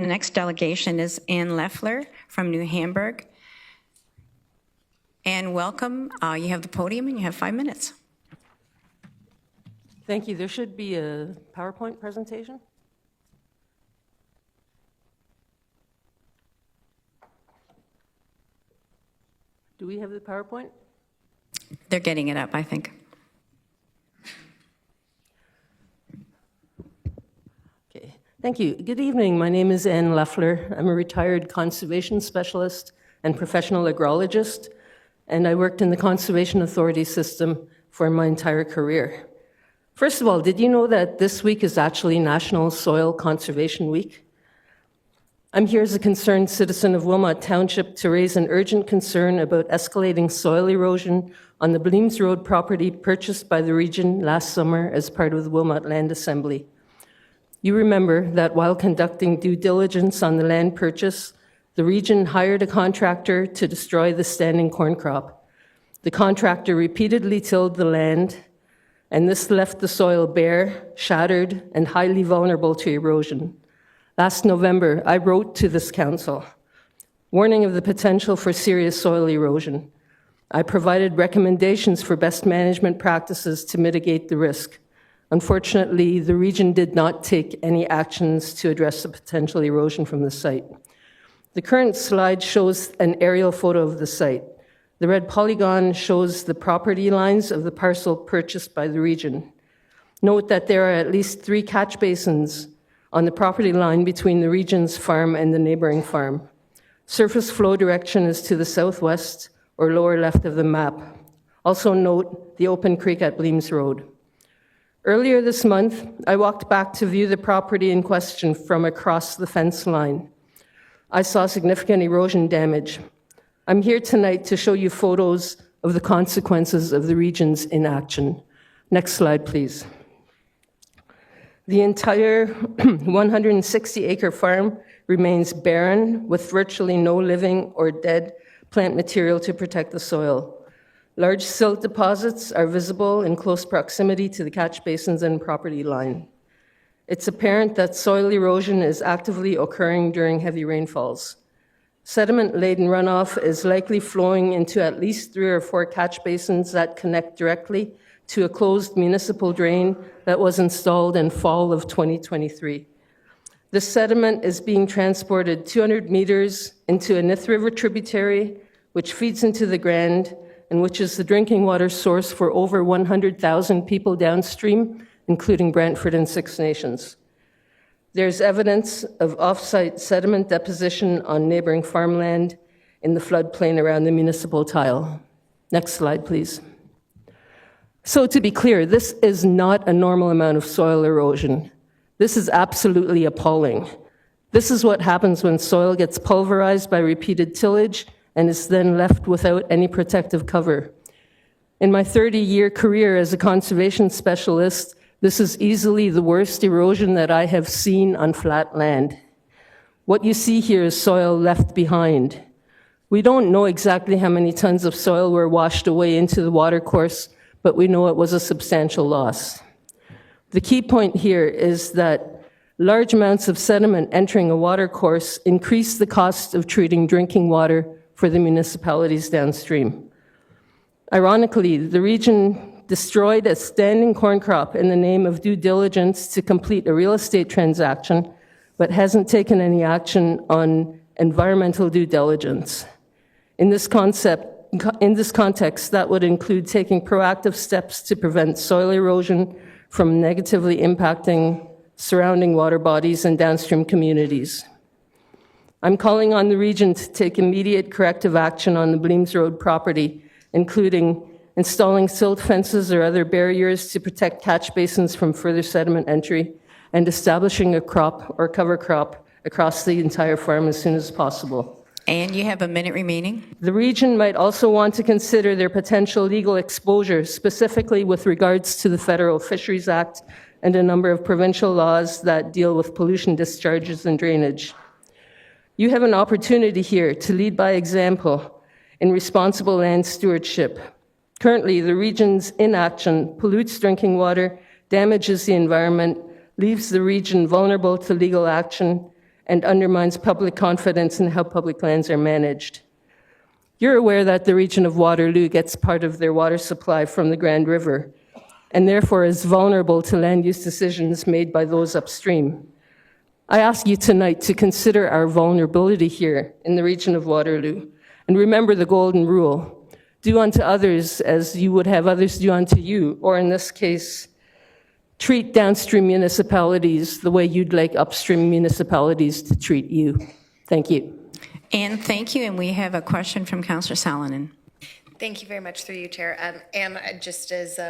The next delegation is Ann Loeffler from New Hamburg. And welcome. You have the podium and you have 5 minutes. Thank you. There should be a PowerPoint presentation. Do we have the PowerPoint? They're getting it up, I think. Okay. Thank you. Good evening. My name is Ann Loeffler. I'm a retired conservation specialist and professional agrologist, and I worked in the Conservation Authority system for my entire career. First of all, did you know that this week is actually National Soil Conservation Week? I'm here as a concerned citizen of Wilmot Township to raise an urgent concern about escalating soil erosion on the Bleams Road property purchased by the region last summer as part of the Wilmot Land Assembly. You remember that while conducting due diligence on the land purchase, the region hired a contractor to destroy the standing corn crop. The contractor repeatedly tilled the land, and this left the soil bare, shattered, and highly vulnerable to erosion. Last November, I wrote to this council, warning of the potential for serious soil erosion. I provided recommendations for best management practices to mitigate the risk. Unfortunately, the region did not take any actions to address the potential erosion from the site. The current slide shows an aerial photo of the site. The red polygon shows the property lines of the parcel purchased by the region. Note that there are at least 3 catch basins on the property line between the region's farm and the neighboring farm. Surface flow direction is to the southwest or lower left of the map. Also note the open creek at Bleams Road. Earlier this month, I walked back to view the property in question from across the fence line. I saw significant erosion damage. I'm here tonight to show you photos of the consequences of the region's inaction. Next slide, please. The entire 160-acre farm remains barren with virtually no living or dead plant material to protect the soil. Large silt deposits are visible in close proximity to the catch basins and property line. It's apparent that soil erosion is actively occurring during heavy rainfalls. Sediment-laden runoff is likely flowing into at least 3 or 4 catch basins that connect directly to a closed municipal drain that was installed in fall of 2023. This sediment is being transported 200 meters into a Nith River tributary, which feeds into the Grand, and which is the drinking water source for over 100,000 people downstream, including Brantford and Six Nations. There's evidence of off-site sediment deposition on neighboring farmland in the floodplain around the municipal tile. Next slide, please. So to be clear, this is not a normal amount of soil erosion. This is absolutely appalling. This is what happens when soil gets pulverized by repeated tillage and is then left without any protective cover. In my 30-year career as a conservation specialist, this is easily the worst erosion that I have seen on flat land. What you see here is soil left behind. We don't know exactly how many tons of soil were washed away into the watercourse, but we know it was a substantial loss. The key point here is that large amounts of sediment entering a watercourse increase the cost of treating drinking water for the municipalities downstream. Ironically, the region destroyed a standing corn crop in the name of due diligence to complete a real estate transaction, but hasn't taken any action on environmental due diligence. In this context, that would include taking proactive steps to prevent soil erosion from negatively impacting surrounding water bodies and downstream communities. I'm calling on the region to take immediate corrective action on the Bleams Road property, including installing silt fences or other barriers to protect catch basins from further sediment entry, and establishing a crop or cover crop across the entire farm as soon as possible. And you have a minute remaining. The region might also want to consider their potential legal exposure, specifically with regards to the Federal Fisheries Act and a number of provincial laws that deal with pollution discharges and drainage. You have an opportunity here to lead by example in responsible land stewardship. Currently, the region's inaction pollutes drinking water, damages the environment, leaves the region vulnerable to legal action, and undermines public confidence in how public lands are managed. You're aware that the region of Waterloo gets part of their water supply from the Grand River, and therefore is vulnerable to land use decisions made by those upstream. I ask you tonight to consider our vulnerability here in the region of Waterloo, and remember the golden rule: do unto others as you would have others do unto you, or in this case, treat downstream municipalities the way you'd like upstream municipalities to treat you. Thank you. And thank you, and we have a question from Councillor Salonen. Thank you very much through you, Chair. And just as